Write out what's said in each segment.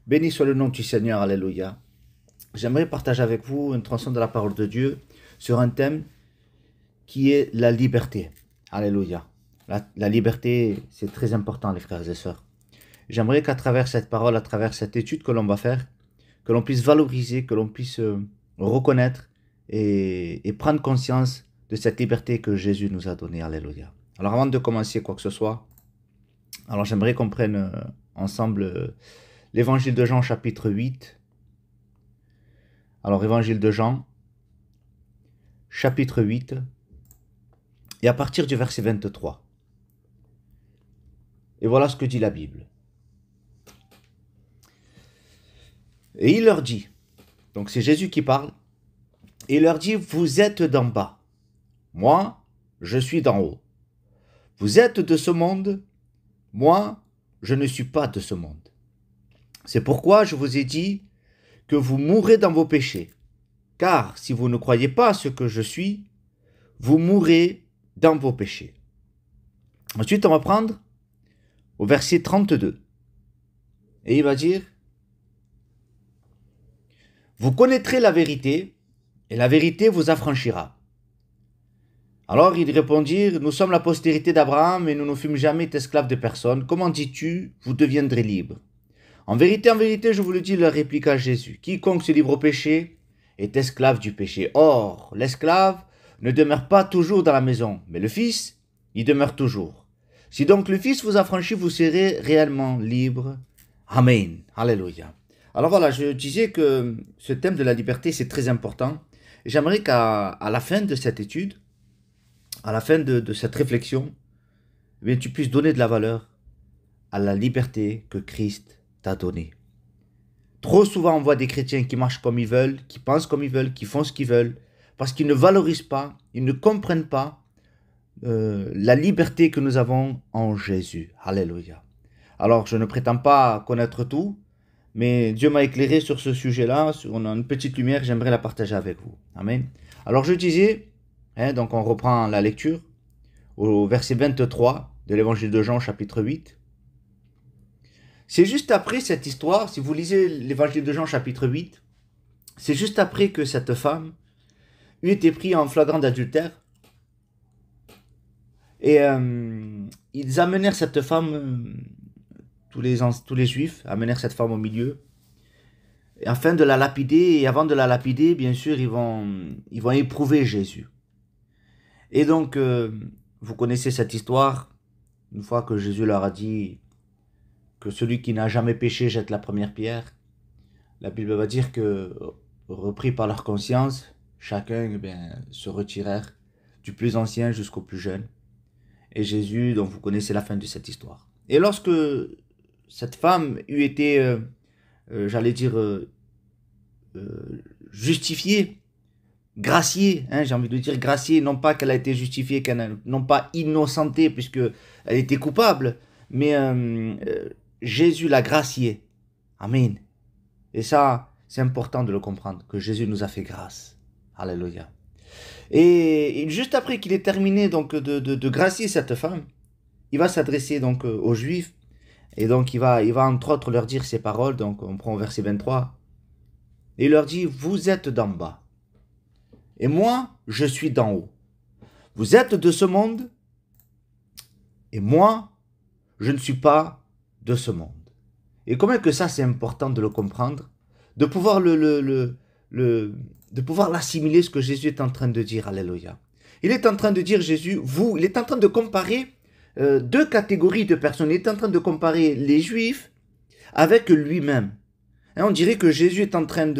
Béni soit le nom du Seigneur, alléluia. J'aimerais partager avec vous une transition de la parole de Dieu sur un thème qui est la liberté. Alléluia. La liberté, c'est très important, les frères et sœurs. J'aimerais qu'à travers cette parole, à travers cette étude que l'on va faire, que l'on puisse valoriser, que l'on puisse reconnaître et prendre conscience de cette liberté que Jésus nous a donnée. Alléluia. Alors avant de commencer quoi que ce soit, alors j'aimerais qu'on prenne ensemble l'évangile de Jean chapitre 8. Alors évangile de Jean chapitre 8 et à partir du verset 23. Et voilà ce que dit la Bible. Et il leur dit, donc c'est Jésus qui parle, et il leur dit, vous êtes d'en bas, moi je suis d'en haut. Vous êtes de ce monde, moi je ne suis pas de ce monde. C'est pourquoi je vous ai dit que vous mourrez dans vos péchés, car si vous ne croyez pas ce que je suis, vous mourrez dans vos péchés. Ensuite on va prendre au verset 32, et il va dire, vous connaîtrez la vérité, et la vérité vous affranchira. Alors ils répondirent, nous sommes la postérité d'Abraham, et nous ne fûmes jamais esclaves de personne. Comment dis-tu, vous deviendrez libres? En vérité, je vous le dis, leur répliqua Jésus, quiconque se livre au péché est esclave du péché. Or, l'esclave ne demeure pas toujours dans la maison, mais le Fils y demeure toujours. Si donc le Fils vous affranchit, vous serez réellement libres. Amen. Alléluia. Alors voilà, je disais que ce thème de la liberté, c'est très important. J'aimerais qu'à la fin de cette étude, à la fin de cette réflexion, eh bien, tu puisses donner de la valeur à la liberté que Christ t'a donnée. Trop souvent, on voit des chrétiens qui marchent comme ils veulent, qui pensent comme ils veulent, qui font ce qu'ils veulent, parce qu'ils ne valorisent pas, ils ne comprennent pas la liberté que nous avons en Jésus. Alléluia. Alors, je ne prétends pas connaître tout, mais Dieu m'a éclairé sur ce sujet-là, on a une petite lumière, j'aimerais la partager avec vous. Amen. Alors, je disais, donc on reprend la lecture, au verset 23 de l'évangile de Jean, chapitre 8. C'est juste après cette histoire, si vous lisez l'évangile de Jean, chapitre 8, c'est juste après que cette femme eut été prise en flagrant d'adultère. Et ils amenèrent cette femme, tous les juifs amenèrent cette femme au milieu, afin de la lapider. Et avant de la lapider, bien sûr, ils vont éprouver Jésus. Et donc, vous connaissez cette histoire, une fois que Jésus leur a dit que celui qui n'a jamais péché jette la première pierre. La Bible va dire que, repris par leur conscience, chacun se retirèrent, du plus ancien jusqu'au plus jeune. Et Jésus, donc vous connaissez la fin de cette histoire. Et lorsque cette femme eut été, justifiée, graciée, j'ai envie de dire graciée, non pas qu'elle a été justifiée, non pas innocentée, puisqu'elle était coupable, mais Jésus l'a graciée. Amen. Et ça, c'est important de le comprendre, que Jésus nous a fait grâce. Alléluia. Et juste après qu'il ait terminé donc de gracier cette femme, il va s'adresser donc aux Juifs, et donc il va entre autres leur dire ces paroles. Donc on prend au verset 23, et il leur dit, vous êtes d'en bas, et moi je suis d'en haut. Vous êtes de ce monde, et moi je ne suis pas de ce monde. Et comment que ça c'est important de le comprendre, de pouvoir de pouvoir l'assimiler, ce que Jésus est en train de dire. Alléluia. Il est en train de dire, Jésus, il est en train de comparer deux catégories de personnes. Il est en train de comparer les Juifs avec lui-même. Et on dirait que Jésus est en train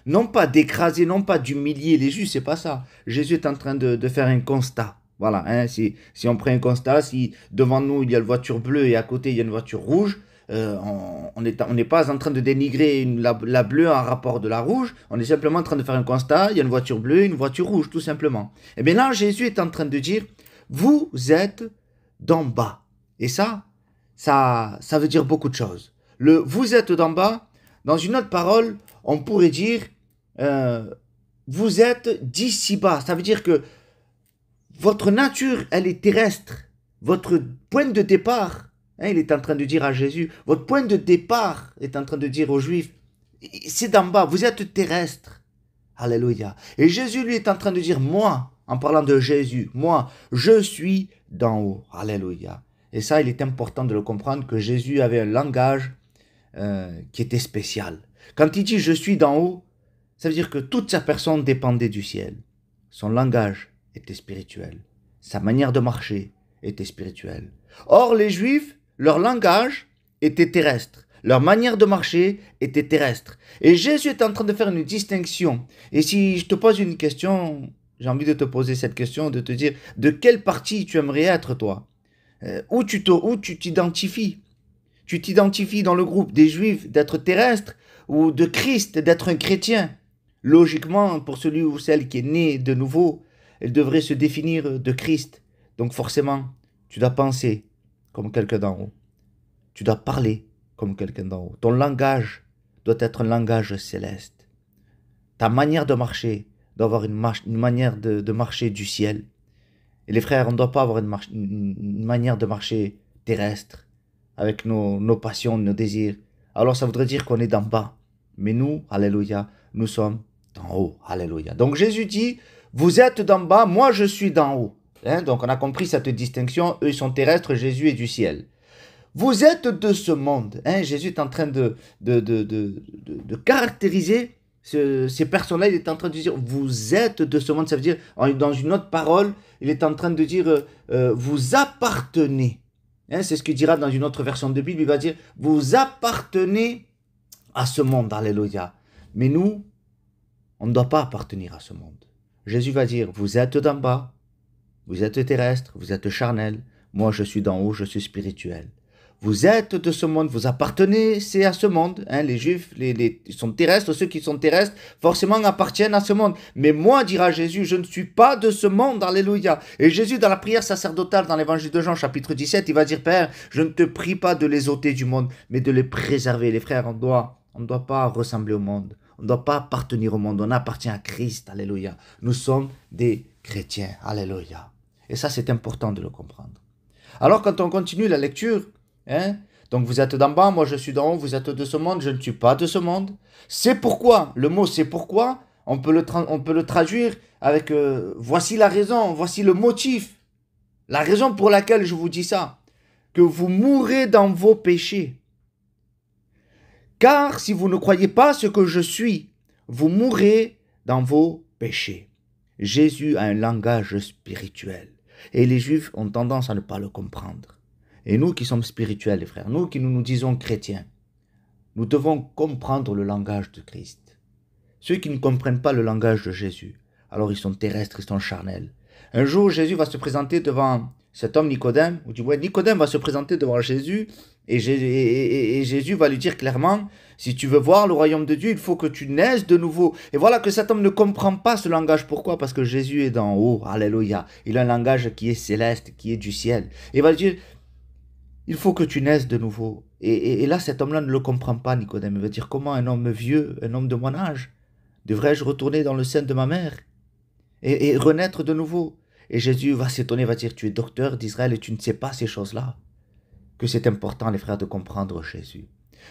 non pas d'écraser, non pas d'humilier les Juifs, c'est pas ça. Jésus est en train de faire un constat. Voilà, si on prend un constat, si devant nous il y a une voiture bleue et à côté il y a une voiture rouge, on n'est pas en train de dénigrer la bleue en rapport de la rouge, on est simplement en train de faire un constat, il y a une voiture bleue et une voiture rouge, tout simplement. Et bien là, Jésus est en train de dire, vous êtes d'en bas. Et ça veut dire beaucoup de choses. Le vous êtes d'en bas, dans une autre parole, on pourrait dire, vous êtes d'ici bas. Ça veut dire que votre nature, elle est terrestre. Votre point de départ, Hein, il est en train de dire à Jésus, votre point de départ est en train de dire aux Juifs, c'est d'en bas, vous êtes terrestre. Alléluia. Et Jésus lui est en train de dire, moi, en parlant de Jésus, moi, je suis d'en haut. Alléluia. Et ça, il est important de le comprendre, que Jésus avait un langage qui était spécial. Quand il dit je suis d'en haut, ça veut dire que toute sa personne dépendait du ciel. Son langage était spirituel. Sa manière de marcher était spirituelle. Or, les Juifs, leur langage était terrestre. Leur manière de marcher était terrestre. Et Jésus est en train de faire une distinction. Et si je te pose une question, j'ai envie de te poser cette question, de te dire, de quelle partie tu aimerais être, toi? Où tu t'identifies? Tu t'identifies dans le groupe des Juifs d'être terrestre ou de Christ d'être un chrétien? Logiquement, pour celui ou celle qui est né de nouveau, elle devrait se définir de Christ. Donc forcément, tu dois penser comme quelqu'un d'en haut. Tu dois parler comme quelqu'un d'en haut. Ton langage doit être un langage céleste. Ta manière de marcher doit avoir une manière de marcher du ciel. Et les frères, on ne doit pas avoir une manière de marcher terrestre, avec nos passions, nos désirs. Alors ça voudrait dire qu'on est d'en bas. Mais nous, alléluia, nous sommes d'en haut. Alléluia. Donc Jésus dit, vous êtes d'en bas, moi je suis d'en haut. Hein, donc on a compris cette distinction, eux ils sont terrestres, Jésus est du ciel. Vous êtes de ce monde. Hein, Jésus est en train de caractériser ces personnes-là. Il est en train de dire, vous êtes de ce monde. Ça veut dire, dans une autre parole, il est en train de dire, vous appartenez. Hein, c'est ce qu'il dira dans une autre version de Bible. Il va dire, vous appartenez à ce monde. Alléluia. Mais nous, on ne doit pas appartenir à ce monde. Jésus va dire, vous êtes d'en bas, vous êtes terrestre, vous êtes charnel. Moi, je suis d'en haut, je suis spirituel. Vous êtes de ce monde, vous appartenez, c'est à ce monde. Hein, les Juifs, ils sont terrestres, ceux qui sont terrestres, forcément appartiennent à ce monde. Mais moi, dira Jésus, je ne suis pas de ce monde, alléluia. Et Jésus, dans la prière sacerdotale, dans l'évangile de Jean, chapitre 17, il va dire, Père, je ne te prie pas de les ôter du monde, mais de les préserver. Les frères, on ne doit pas ressembler au monde. On ne doit pas appartenir au monde, on appartient à Christ, alléluia. Nous sommes des chrétiens, alléluia. Et ça, c'est important de le comprendre. Alors, quand on continue la lecture, hein, donc vous êtes d'en bas, moi je suis d'en haut, vous êtes de ce monde, je ne suis pas de ce monde. C'est pourquoi, le mot c'est pourquoi, on peut le traduire avec voici la raison, voici le motif. La raison pour laquelle je vous dis ça, que vous mourrez dans vos péchés. Car si vous ne croyez pas ce que je suis, vous mourrez dans vos péchés. Jésus a un langage spirituel. Et les Juifs ont tendance à ne pas le comprendre. Et nous qui sommes spirituels, les frères, nous qui nous disons chrétiens, nous devons comprendre le langage de Christ. Ceux qui ne comprennent pas le langage de Jésus, alors ils sont terrestres, ils sont charnels. Un jour, Jésus va se présenter devant cet homme Nicodème, ou du moins Nicodème va se présenter devant Jésus, et Jésus va lui dire clairement, si tu veux voir le royaume de Dieu, il faut que tu naisses de nouveau. Et voilà que cet homme ne comprend pas ce langage. Pourquoi? Parce que Jésus est d'en haut, alléluia. Il a un langage qui est céleste, qui est du ciel. Et il va lui dire, il faut que tu naisses de nouveau. Et là, cet homme-là ne le comprend pas, Nicodème. Il va dire, comment un homme vieux, un homme de mon âge, devrais-je retourner dans le sein de ma mère et renaître de nouveau? Et Jésus va s'étonner, va dire, tu es docteur d'Israël et tu ne sais pas ces choses-là. Que c'est important, les frères, de comprendre Jésus.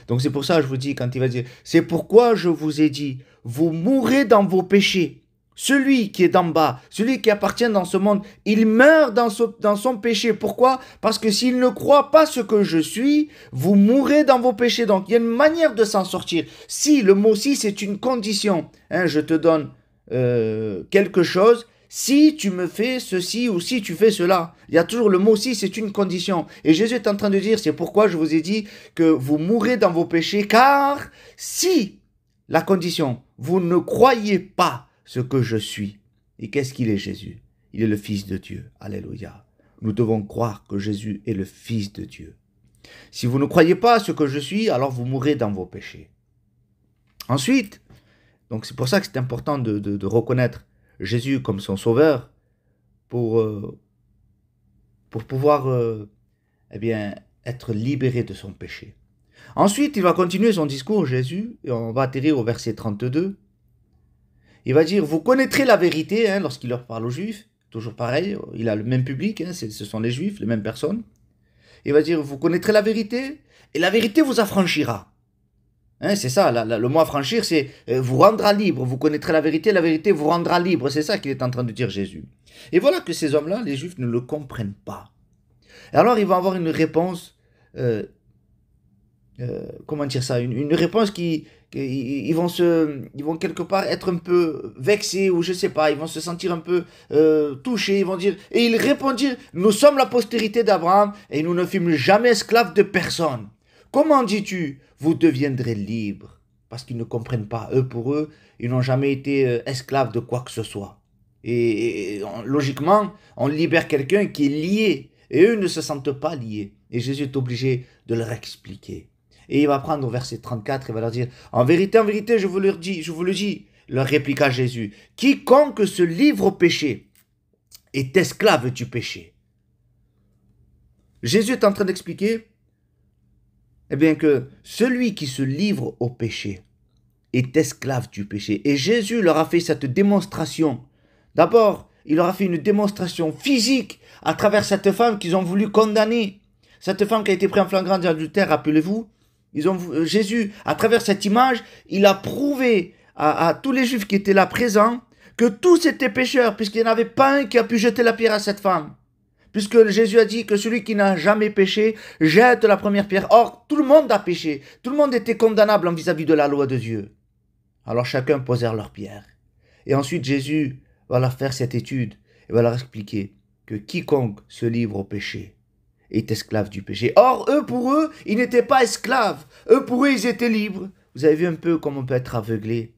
Donc c'est pour ça que je vous dis, quand il va dire, c'est pourquoi je vous ai dit, vous mourrez dans vos péchés. Celui qui est d'en bas, celui qui appartient dans ce monde, il meurt dans son péché. Pourquoi? Parce que s'il ne croit pas ce que je suis, vous mourrez dans vos péchés. Donc il y a une manière de s'en sortir. Si, le mot si, c'est une condition. Hein, je te donne quelque chose. Si tu me fais ceci ou si tu fais cela, il y a toujours le mot si, c'est une condition. Et Jésus est en train de dire, c'est pourquoi je vous ai dit que vous mourrez dans vos péchés, car si, la condition, vous ne croyez pas ce que je suis. Et qu'est-ce qu'il est Jésus? Il est le Fils de Dieu. Alléluia. Nous devons croire que Jésus est le Fils de Dieu. Si vous ne croyez pas ce que je suis, alors vous mourrez dans vos péchés. Ensuite, donc c'est pour ça que c'est important de reconnaître Jésus comme son sauveur pour pouvoir être libéré de son péché. Ensuite, il va continuer son discours, Jésus, et on va atterrir au verset 32. Il va dire, vous connaîtrez la vérité, hein, lorsqu'il leur parle aux Juifs, toujours pareil, il a le même public, hein, ce sont les Juifs, les mêmes personnes. il va dire, vous connaîtrez la vérité, et la vérité vous affranchira. Hein, c'est ça, le mot affranchir, c'est vous rendra libre. Vous connaîtrez la vérité vous rendra libre. C'est ça qu'il est en train de dire Jésus. Et voilà que ces hommes-là, les Juifs, ne le comprennent pas. Et alors, ils vont avoir une réponse, comment dire ça, une réponse ils vont quelque part être un peu vexés, ou je sais pas, ils vont se sentir un peu touchés, ils vont dire, et ils répondirent, nous sommes la postérité d'Abraham, et nous ne fûmes jamais esclaves de personne. Comment dis-tu, vous deviendrez libres? Parce qu'ils ne comprennent pas. Pour eux, ils n'ont jamais été esclaves de quoi que ce soit. Et logiquement, on libère quelqu'un qui est lié. Et eux ne se sentent pas liés. Et Jésus est obligé de leur expliquer. Et il va prendre au verset 34, il va leur dire, en vérité, je vous le dis, leur répliqua Jésus, quiconque se livre au péché est esclave du péché. Jésus est en train d'expliquer, eh bien, que celui qui se livre au péché est esclave du péché. Et Jésus leur a fait cette démonstration. D'abord, il leur a fait une démonstration physique à travers cette femme qu'ils ont voulu condamner. Cette femme qui a été prise en flagrant adultère, rappelez-vous. Jésus, à travers cette image, il a prouvé à tous les Juifs qui étaient là présents que tous étaient pécheurs, puisqu'il n'y en avait pas un qui a pu jeter la pierre à cette femme. Puisque Jésus a dit que celui qui n'a jamais péché jette la première pierre. Or, tout le monde a péché. Tout le monde était condamnable en vis-à-vis de la loi de Dieu. Alors chacun posèrent leur pierre. Et ensuite, Jésus va leur faire cette étude et va leur expliquer que quiconque se livre au péché est esclave du péché. Or, pour eux, ils n'étaient pas esclaves. Pour eux, ils étaient libres. Vous avez vu un peu comment on peut être aveuglé.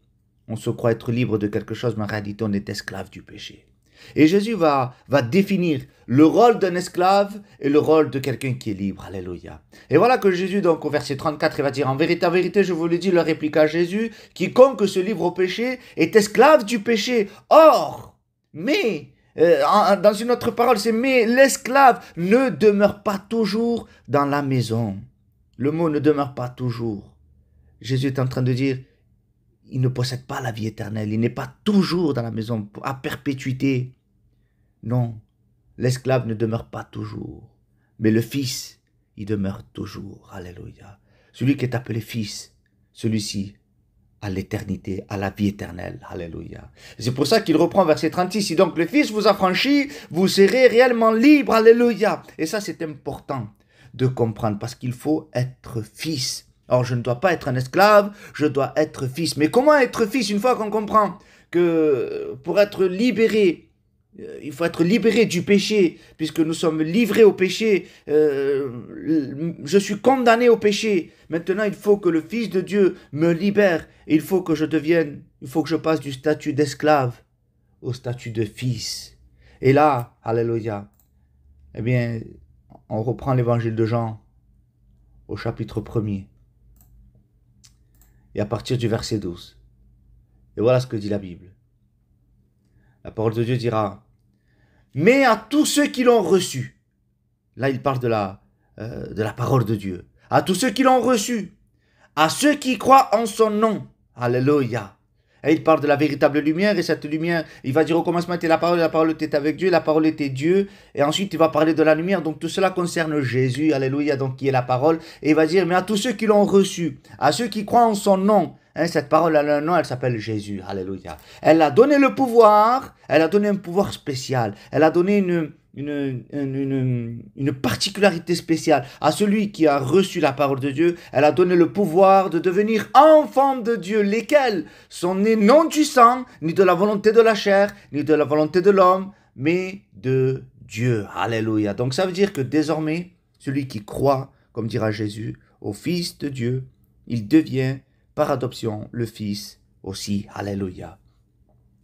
On se croit être libre de quelque chose, mais en réalité, on est esclave du péché. Et Jésus va définir le rôle d'un esclave et le rôle de quelqu'un qui est libre. Alléluia. Et voilà que Jésus, donc au verset 34, il va dire, en vérité, je vous le dis, leur répliqua Jésus, quiconque se livre au péché est esclave du péché. Or, dans une autre parole, c'est mais l'esclave ne demeure pas toujours dans la maison. Le mot ne demeure pas toujours. Jésus est en train de dire, il ne possède pas la vie éternelle. Il n'est pas toujours dans la maison à perpétuité. Non, l'esclave ne demeure pas toujours. Mais le fils, il demeure toujours. Alléluia. Celui qui est appelé fils, celui-ci à l'éternité, à la vie éternelle. Alléluia. C'est pour ça qu'il reprend verset 36. Si donc le fils vous affranchit, vous serez réellement libre. Alléluia. Et ça, c'est important de comprendre parce qu'il faut être fils. Or, je ne dois pas être un esclave, je dois être fils. Mais comment être fils une fois qu'on comprend que pour être libéré, il faut être libéré du péché, puisque nous sommes livrés au péché, je suis condamné au péché. Maintenant, il faut que le Fils de Dieu me libère. Il faut que je passe du statut d'esclave au statut de fils. Et là, alléluia, eh bien, on reprend l'évangile de Jean au chapitre 1er. Et à partir du verset 12. Et voilà ce que dit la Bible. La parole de Dieu dira, mais à tous ceux qui l'ont reçu, là il parle de la parole de Dieu, à tous ceux qui l'ont reçu, à ceux qui croient en son nom, alléluia. Et il parle de la véritable lumière, et cette lumière, il va dire au commencement était la parole était avec Dieu, la parole était Dieu, et ensuite il va parler de la lumière, donc tout cela concerne Jésus, alléluia, donc qui est la parole, et il va dire, mais à tous ceux qui l'ont reçu, à ceux qui croient en son nom, hein, cette parole a un nom, elle s'appelle Jésus, alléluia. Elle a donné le pouvoir, elle a donné un pouvoir spécial, elle a donné une particularité spéciale à celui qui a reçu la parole de Dieu. Elle a donné le pouvoir de devenir enfant de Dieu, lesquels sont nés non du sang, ni de la volonté de la chair, ni de la volonté de l'homme, mais de Dieu. Alléluia. Donc ça veut dire que désormais, celui qui croit, comme dira Jésus, au Fils de Dieu, il devient par adoption le Fils aussi. Alléluia.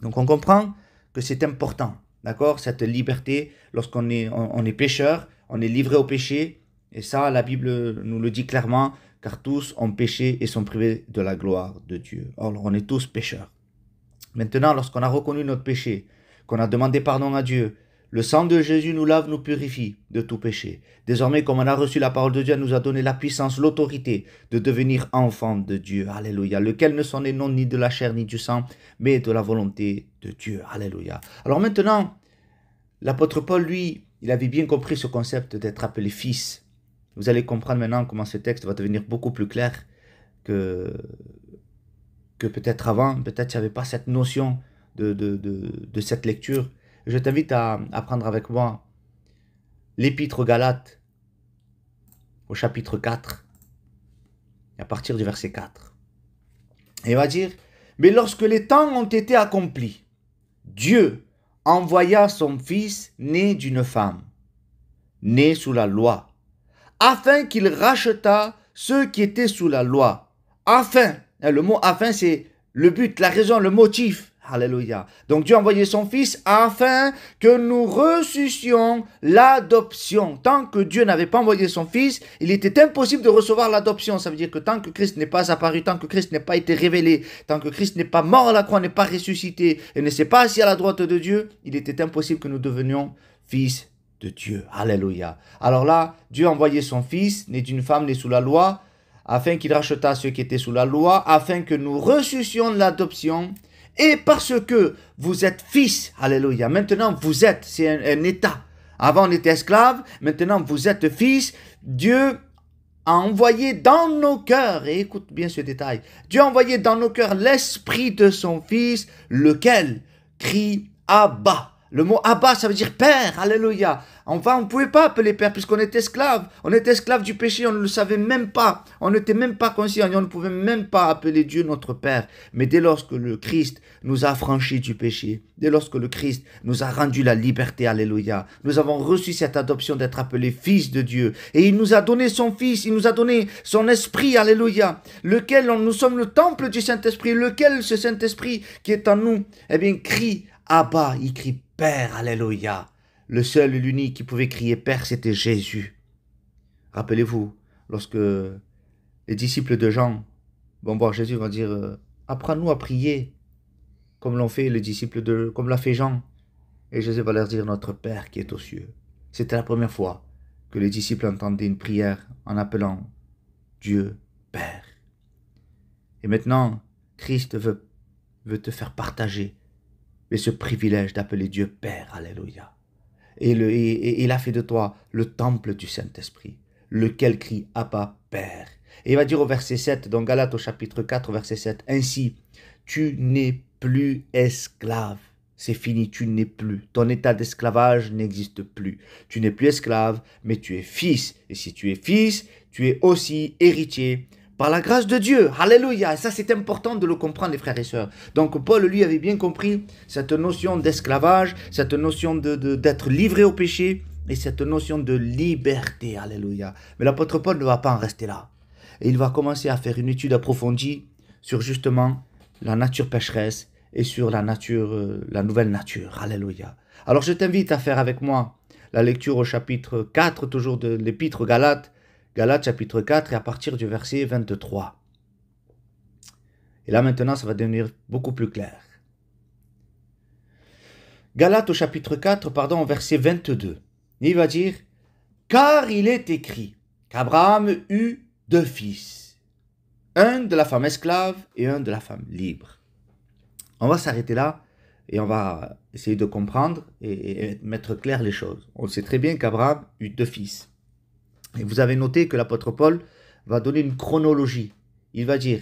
Donc on comprend que c'est important. D'accord? Cette liberté, lorsqu'on est pécheur, on est livré au péché. Et ça, la Bible nous le dit clairement, car tous ont péché et sont privés de la gloire de Dieu. Or, on est tous pécheurs. Maintenant, lorsqu'on a reconnu notre péché, qu'on a demandé pardon à Dieu, le sang de Jésus nous lave, nous purifie de tout péché. Désormais, comme on a reçu la parole de Dieu, elle nous a donné la puissance, l'autorité de devenir enfants de Dieu. Alléluia. Lequel ne sont les noms ni de la chair ni du sang, mais de la volonté de Dieu. Alléluia. Alors maintenant, l'apôtre Paul, lui, il avait bien compris ce concept d'être appelé fils. Vous allez comprendre maintenant comment ce texte va devenir beaucoup plus clair que peut-être avant. Peut-être qu'il n'y avait pas cette notion de cette lecture. Je t'invite à prendre avec moi l'Épître aux Galates au chapitre 4, et à partir du verset 4. Et il va dire, « Mais lorsque les temps ont été accomplis, Dieu envoya son Fils né d'une femme, né sous la loi, afin qu'il rachetât ceux qui étaient sous la loi. » Afin, le mot « afin » c'est le but, la raison, le motif. Alléluia. Donc Dieu a envoyé son Fils afin que nous reçussions l'adoption. Tant que Dieu n'avait pas envoyé son Fils, il était impossible de recevoir l'adoption. Ça veut dire que tant que Christ n'est pas apparu, tant que Christ n'est pas été révélé, tant que Christ n'est pas mort à la croix, n'est pas ressuscité et ne s'est pas assis à la droite de Dieu, il était impossible que nous devenions fils de Dieu. Alléluia. Alors là, Dieu a envoyé son Fils, né d'une femme, né sous la loi, afin qu'il rachetât ceux qui étaient sous la loi, afin que nous reçussions l'adoption. Et parce que vous êtes fils, alléluia, maintenant vous êtes, c'est un état. Avant on était esclave, maintenant vous êtes fils. Dieu a envoyé dans nos cœurs, et écoute bien ce détail, Dieu a envoyé dans nos cœurs l'esprit de son Fils, lequel crie Abba. Le mot Abba, ça veut dire Père, alléluia. Enfin, on ne pouvait pas appeler Père puisqu'on était esclave. On était esclave du péché, on ne le savait même pas. On n'était même pas conscient, on ne pouvait même pas appeler Dieu notre Père. Mais dès lors que le Christ nous a affranchis du péché, dès lors que le Christ nous a rendu la liberté, alléluia, nous avons reçu cette adoption d'être appelés fils de Dieu. Et il nous a donné son Fils, il nous a donné son Esprit, alléluia, lequel nous sommes le temple du Saint-Esprit, lequel ce Saint-Esprit qui est en nous, eh bien, crie Abba, il crie Père, alléluia. Le seul et l'unique qui pouvait crier Père, c'était Jésus. Rappelez-vous, lorsque les disciples de Jean vont voir Jésus, vont dire apprends-nous à prier, comme l'ont fait les disciples comme l'a fait Jean. Et Jésus va leur dire notre Père qui est aux cieux. C'était la première fois que les disciples entendaient une prière en appelant Dieu Père. Et maintenant, Christ veut te faire partager ce privilège d'appeler Dieu Père, alléluia. Et il a fait de toi le temple du Saint-Esprit, lequel crie Abba, Père. Et il va dire au verset 7, dans Galates au chapitre 4, verset 7, « Ainsi, tu n'es plus esclave. » C'est fini, tu n'es plus. Ton état d'esclavage n'existe plus. Tu n'es plus esclave, mais tu es fils. Et si tu es fils, tu es aussi héritier par la grâce de Dieu. Alléluia. Et ça, c'est important de le comprendre, les frères et sœurs. Donc, Paul, lui, avait bien compris cette notion d'esclavage, cette notion d'être livré au péché et cette notion de liberté. Alléluia. Mais l'apôtre Paul ne va pas en rester là. Et il va commencer à faire une étude approfondie sur justement la nature pécheresse et sur la nouvelle nature. Alléluia. Alors, je t'invite à faire avec moi la lecture au chapitre 4, toujours de l'Épître aux Galates, Galates chapitre 4 et à partir du verset 23. Et là maintenant, ça va devenir beaucoup plus clair. Galates au chapitre 4, au verset 22. Il va dire, « Car il est écrit qu'Abraham eut 2 fils, un de la femme esclave et un de la femme libre. » On va s'arrêter là et on va essayer de comprendre et mettre clair les choses. On sait très bien qu'Abraham eut 2 fils. Et vous avez noté que l'apôtre Paul va donner une chronologie. Il va dire,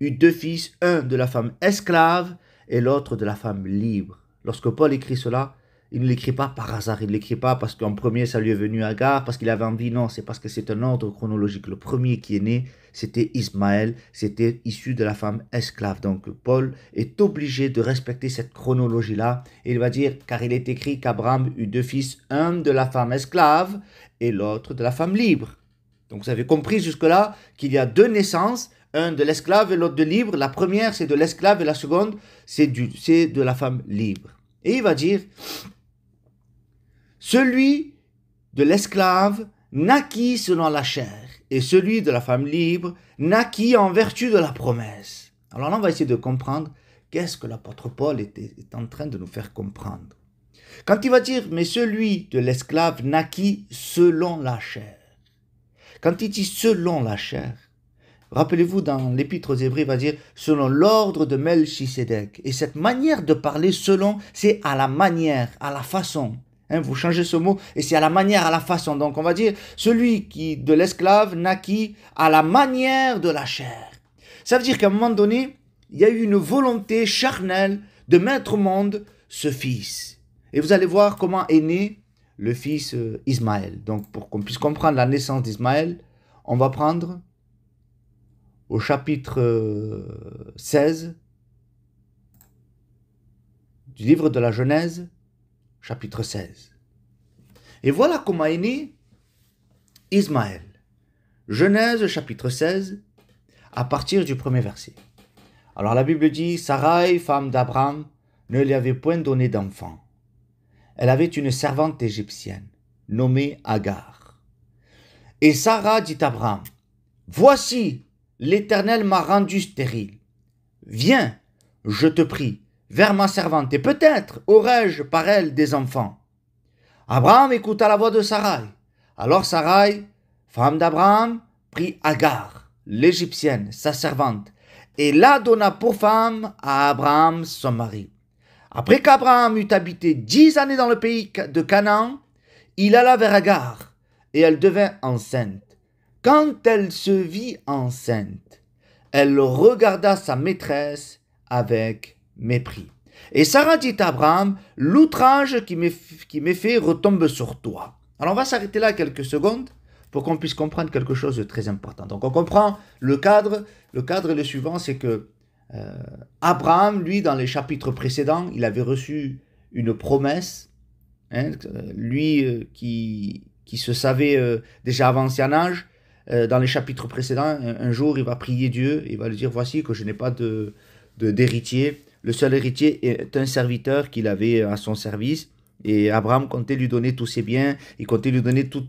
eut 2 fils, un de la femme esclave et l'autre de la femme libre. Lorsque Paul écrit cela, il ne l'écrit pas par hasard, il ne l'écrit pas parce qu'en premier ça lui est venu Agar, parce qu'il avait envie, non, c'est parce que c'est un ordre chronologique. Le premier qui est né, c'était Ismaël, c'était issu de la femme esclave. Donc Paul est obligé de respecter cette chronologie-là. Et il va dire, car il est écrit qu'Abraham eut 2 fils, un de la femme esclave et l'autre de la femme libre. Donc vous avez compris jusque-là qu'il y a 2 naissances, un de l'esclave et l'autre de libre. La première c'est de l'esclave et la seconde c'est de la femme libre. Et il va dire, celui de l'esclave naquit selon la chair et celui de la femme libre naquit en vertu de la promesse. Alors là on va essayer de comprendre qu'est-ce que l'apôtre Paul est en train de nous faire comprendre. Quand il va dire, mais celui de l'esclave naquit selon la chair. Quand il dit selon la chair, rappelez-vous dans l'Épître aux Hébreux, il va dire selon l'ordre de Melchisédek. Et cette manière de parler selon, c'est à la manière, à la façon. Hein, vous changez ce mot, et c'est à la manière, à la façon. Donc on va dire, celui qui de l'esclave naquit à la manière de la chair. Ça veut dire qu'à un moment donné, il y a eu une volonté charnelle de mettre au monde ce fils. Et vous allez voir comment est né le fils Ismaël. Donc pour qu'on puisse comprendre la naissance d'Ismaël, on va prendre au chapitre 16 du livre de la Genèse, chapitre 16. Et voilà comment est né Ismaël. Genèse, chapitre 16, à partir du premier verset. Alors la Bible dit, Sarai, femme d'Abraham, ne lui avait point donné d'enfant. Elle avait une servante égyptienne, nommée Agar. Et Sarah dit à Abraham, voici, l'Éternel m'a rendu stérile. Viens, je te prie, vers ma servante, et peut-être aurai-je par elle des enfants. Abraham écouta la voix de Sarai. Alors Sarai, femme d'Abraham, prit Agar, l'Égyptienne, sa servante, et la donna pour femme à Abraham, son mari. Après qu'Abraham eut habité 10 années dans le pays de Canaan, il alla vers Agar, et elle devint enceinte. Quand elle se vit enceinte, elle regarda sa maîtresse avec mépris. Et Sarah dit à Abraham, l'outrage qui m'est fait retombe sur toi. Alors on va s'arrêter là quelques secondes pour qu'on puisse comprendre quelque chose de très important. Donc on comprend le cadre. Le cadre est le suivant, c'est que Abraham, lui, dans les chapitres précédents, il avait reçu une promesse. Hein, lui qui se savait déjà avancé en âge, dans les chapitres précédents, un jour il va prier Dieu, il va lui dire, voici que je n'ai pas d'héritier. Le seul héritier est un serviteur qu'il avait à son service. Et Abraham comptait lui donner tous ses biens, il comptait lui donner tout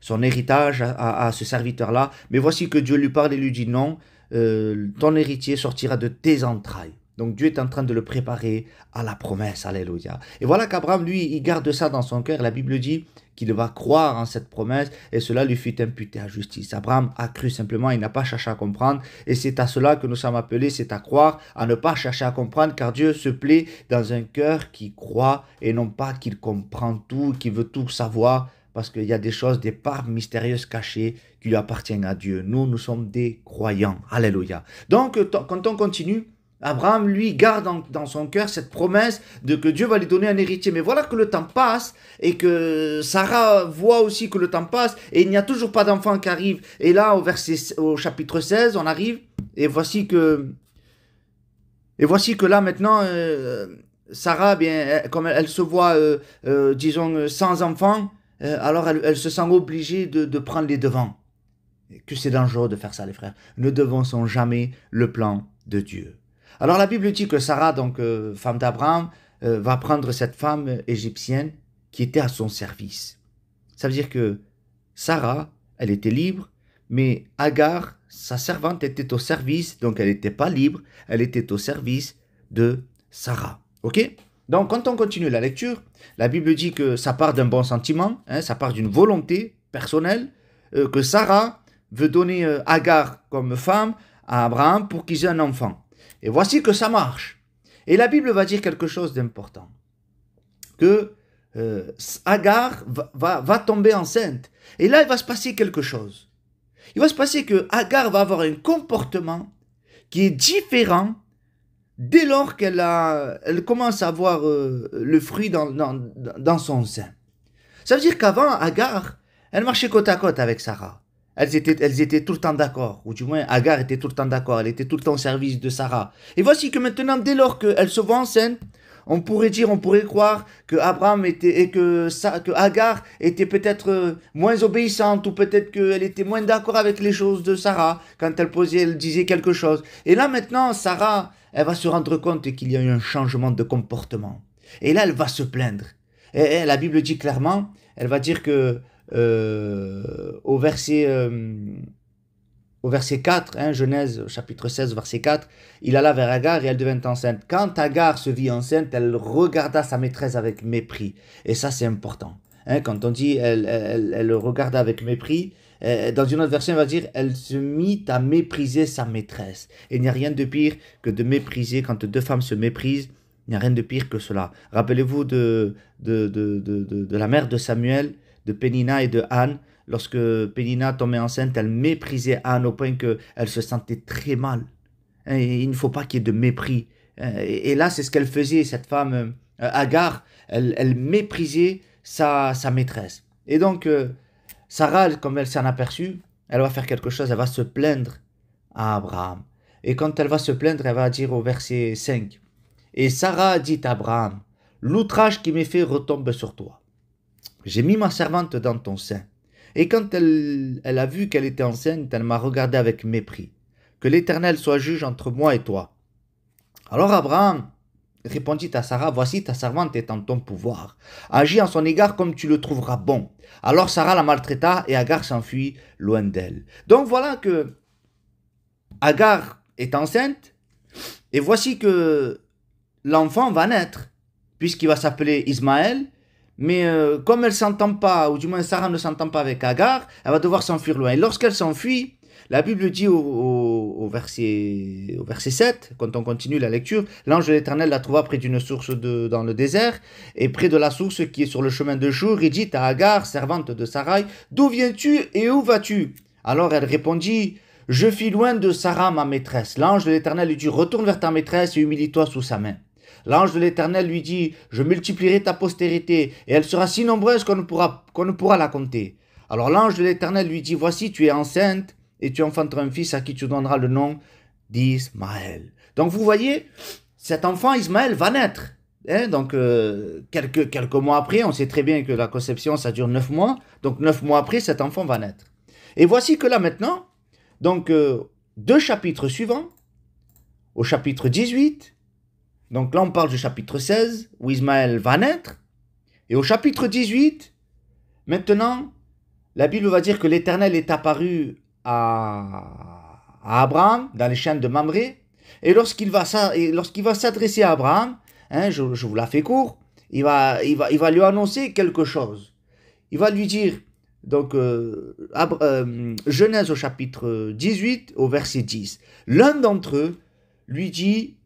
son héritage à ce serviteur-là. Mais voici que Dieu lui parle et lui dit non, ton héritier sortira de tes entrailles. Donc Dieu est en train de le préparer à la promesse, alléluia. Et voilà qu'Abraham, lui, il garde ça dans son cœur. La Bible dit qu'il va croire en cette promesse et cela lui fut imputé à justice. Abraham a cru simplement, il n'a pas cherché à comprendre et c'est à cela que nous sommes appelés, c'est à croire, à ne pas chercher à comprendre car Dieu se plaît dans un cœur qui croit et non pas qu'il comprend tout, qui veut tout savoir parce qu'il y a des choses, des parts mystérieuses cachées qui lui appartiennent à Dieu. Nous sommes des croyants, alléluia. Donc quand on continue, Abraham, lui, garde dans son cœur cette promesse de que Dieu va lui donner un héritier. Mais voilà que le temps passe et que Sarah voit aussi que le temps passe et il n'y a toujours pas d'enfant qui arrive. Et là, au chapitre 16, on arrive et voici que là maintenant, Sarah, bien, comme elle se voit, disons, sans enfant, alors elle se sent obligée de prendre les devants. Et que c'est dangereux de faire ça, les frères. Ne devançons jamais le plan de Dieu. Alors la Bible dit que Sarah, donc femme d'Abraham, va prendre cette femme égyptienne qui était à son service. Ça veut dire que Sarah, elle était libre, mais Agar, sa servante, était au service, donc elle n'était pas libre, elle était au service de Sarah. Ok? Donc quand on continue la lecture, la Bible dit que ça part d'un bon sentiment, hein, ça part d'une volonté personnelle, que Sarah veut donner Agar comme femme à Abraham pour qu'ils aient un enfant. Et voici que ça marche. Et la Bible va dire quelque chose d'important. Que Agar va tomber enceinte. Et là, il va se passer quelque chose. Il va se passer que Agar va avoir un comportement qui est différent dès lors qu'elle commence à avoir le fruit dans son sein. Ça veut dire qu'avant, Agar, elle marchait côte à côte avec Sarah. Elles étaient tout le temps d'accord, ou du moins Agar était tout le temps d'accord, elle était tout le temps au service de Sarah. Et voici que maintenant, dès lors qu'elle se voit enceinte, on pourrait croire que Agar était peut-être moins obéissante, ou peut-être qu'elle était moins d'accord avec les choses de Sarah, quand elle disait quelque chose. Et là maintenant, Sarah, elle va se rendre compte qu'il y a eu un changement de comportement. Et là, elle va se plaindre. Et la Bible dit clairement, elle va dire que au verset 4, hein, Genèse chapitre 16, verset 4, il alla vers Agar et elle devint enceinte. Quand Agar se vit enceinte, elle regarda sa maîtresse avec mépris. Et ça, c'est important. Hein, quand on dit elle regarda avec mépris, dans une autre version, on va dire elle se mit à mépriser sa maîtresse. Et il n'y a rien de pire que de mépriser quand deux femmes se méprisent. Il n'y a rien de pire que cela. Rappelez-vous de la mère de Samuel, de Pénina et de Anne. Lorsque Pénina tombait enceinte, elle méprisait Anne au point qu'elle se sentait très mal. Et il ne faut pas qu'il y ait de mépris. Et là, c'est ce qu'elle faisait, cette femme Agar. Elle méprisait sa maîtresse. Et donc, Sarah, comme elle s'en aperçut, elle va faire quelque chose, elle va se plaindre à Abraham. Et quand elle va se plaindre, elle va dire au verset 5, et Sarah dit à Abraham, l'outrage qui m'est fait retombe sur toi. J'ai mis ma servante dans ton sein. Et quand elle a vu qu'elle était enceinte, elle m'a regardé avec mépris. Que l'Éternel soit juge entre moi et toi. Alors Abraham répondit à Sarah, voici ta servante est en ton pouvoir. Agis en son égard comme tu le trouveras bon. Alors Sarah la maltraita et Agar s'enfuit loin d'elle. Donc voilà que Agar est enceinte et voici que l'enfant va naître, puisqu'il va s'appeler Ismaël, mais comme elle ne s'entend pas, ou du moins Sarah ne s'entend pas avec Agar, elle va devoir s'enfuir loin. Et lorsqu'elle s'enfuit, la Bible dit au verset 7, quand on continue la lecture, l'ange de l'Éternel la trouva près d'une source dans le désert, et près de la source qui est sur le chemin de Shur, il dit à Agar, servante de Sarai, d'où viens-tu et où vas-tu? Alors elle répondit, je fuis loin de Sarah, ma maîtresse. L'ange de l'Éternel lui dit, retourne vers ta maîtresse et humilie-toi sous sa main. L'ange de l'Éternel lui dit, je multiplierai ta postérité, et elle sera si nombreuse qu'on ne pourra la compter. Alors l'ange de l'Éternel lui dit, voici, tu es enceinte, et tu enfanteras un fils à qui tu donneras le nom d'Ismaël. Donc vous voyez, cet enfant Ismaël va naître. Donc quelques mois après, on sait très bien que la conception, ça dure 9 mois. Donc 9 mois après, cet enfant va naître. Et voici que là maintenant, donc 2 chapitres suivants, au chapitre 18, donc là, on parle du chapitre 16, où Ismaël va naître. Et au chapitre 18, maintenant, la Bible va dire que l'Éternel est apparu à Abraham dans les chaînes de Mamré. Et lorsqu'il va s'adresser à Abraham, je vous la fais court, il va lui annoncer quelque chose. Il va lui dire, donc, Genèse au chapitre 18, au verset 10. L'un d'entre eux lui dit,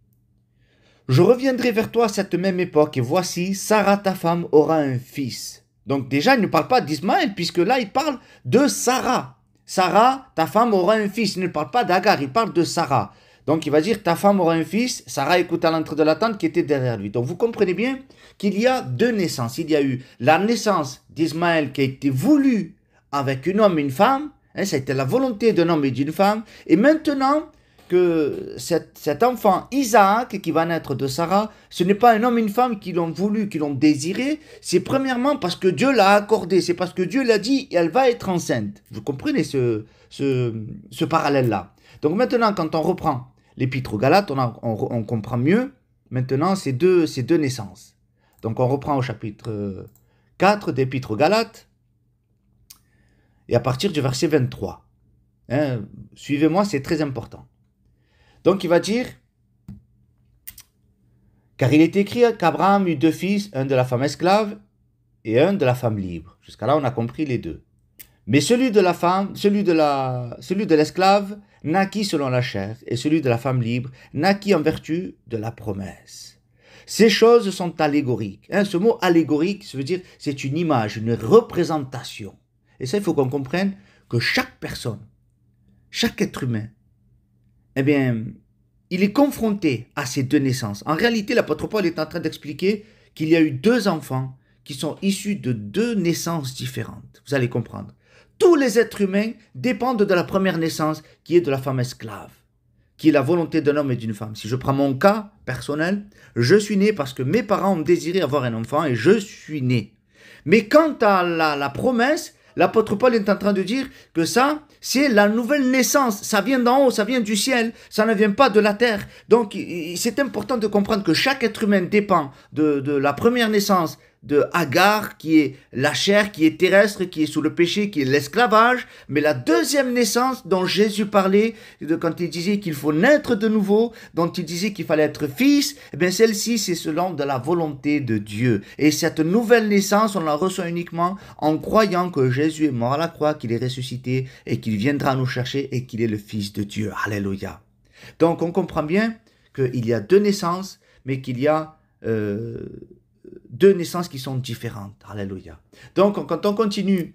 je reviendrai vers toi à cette même époque, et voici, Sarah ta femme aura un fils. Donc déjà, il ne parle pas d'Ismaël, puisque là, il parle de Sarah. Sarah, ta femme aura un fils. Il ne parle pas d'Agar, il parle de Sarah. Donc il va dire, ta femme aura un fils. Sarah écoute à l'entrée de la tente qui était derrière lui. Donc vous comprenez bien qu'il y a 2 naissances. Il y a eu la naissance d'Ismaël qui a été voulue avec un homme et une femme. Ça a été la volonté d'un homme et d'une femme. Et maintenant, que cet enfant Isaac qui va naître de Sarah, ce n'est pas un homme et une femme qui l'ont voulu, qui l'ont désiré, c'est premièrement parce que Dieu l'a accordé, c'est parce que Dieu l'a dit, elle va être enceinte. Vous comprenez ce parallèle-là. Donc maintenant, quand on reprend l'épître aux Galates, on comprend mieux maintenant ces deux naissances. Donc on reprend au chapitre 4 d'épître aux Galates, et à partir du verset 23. Suivez-moi, c'est très important. Donc il va dire, car il est écrit qu'Abraham eut 2 fils, un de la femme esclave et un de la femme libre. Jusqu'à là, on a compris les 2. Mais celui de l'esclave naquit selon la chair, et celui de la femme libre naquit en vertu de la promesse. Ces choses sont allégoriques. Ce mot allégorique, ça veut dire c'est une image, une représentation. Et ça, il faut qu'on comprenne que chaque personne, chaque être humain, eh bien, il est confronté à ces 2 naissances. En réalité, l'apôtre Paul est en train d'expliquer qu'il y a eu 2 enfants qui sont issus de 2 naissances différentes. Vous allez comprendre. Tous les êtres humains dépendent de la première naissance qui est de la femme esclave, qui est la volonté d'un homme et d'une femme. Si je prends mon cas personnel, je suis né parce que mes parents ont désiré avoir un enfant et je suis né. Mais quant à la promesse, l'apôtre Paul est en train de dire que ça, c'est la nouvelle naissance. Ça vient d'en haut, ça vient du ciel, ça ne vient pas de la terre. Donc, c'est important de comprendre que chaque être humain dépend de la première naissance de Agar, qui est la chair, qui est terrestre, qui est sous le péché, qui est l'esclavage. Mais la deuxième naissance dont Jésus parlait, quand il disait qu'il faut naître de nouveau, dont il disait qu'il fallait être fils, eh bien celle-ci, c'est selon de la volonté de Dieu. Et cette nouvelle naissance, on la reçoit uniquement en croyant que Jésus est mort à la croix, qu'il est ressuscité et qu'il viendra nous chercher et qu'il est le Fils de Dieu. Alléluia. Donc on comprend bien qu'il y a 2 naissances, mais qu'il y a euh, deux naissances qui sont différentes. Alléluia. Donc, quand on continue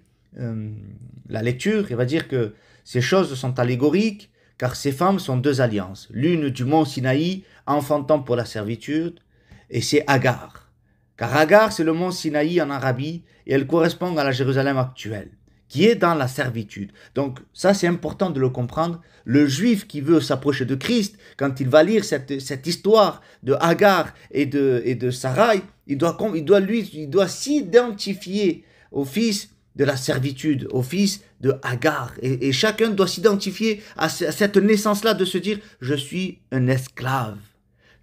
la lecture, il va dire que ces choses sont allégoriques, car ces femmes sont deux alliances. L'une du mont Sinaï, enfantant pour la servitude, et c'est Agar. Car Agar, c'est le mont Sinaï en Arabie, et elle correspond à la Jérusalem actuelle, qui est dans la servitude. Donc ça, c'est important de le comprendre. Le juif qui veut s'approcher de Christ, quand il va lire cette histoire de Agar et de Sarai, il doit s'identifier au fils de la servitude, au fils de Agar. Et chacun doit s'identifier à cette naissance-là, de se dire « je suis un esclave ».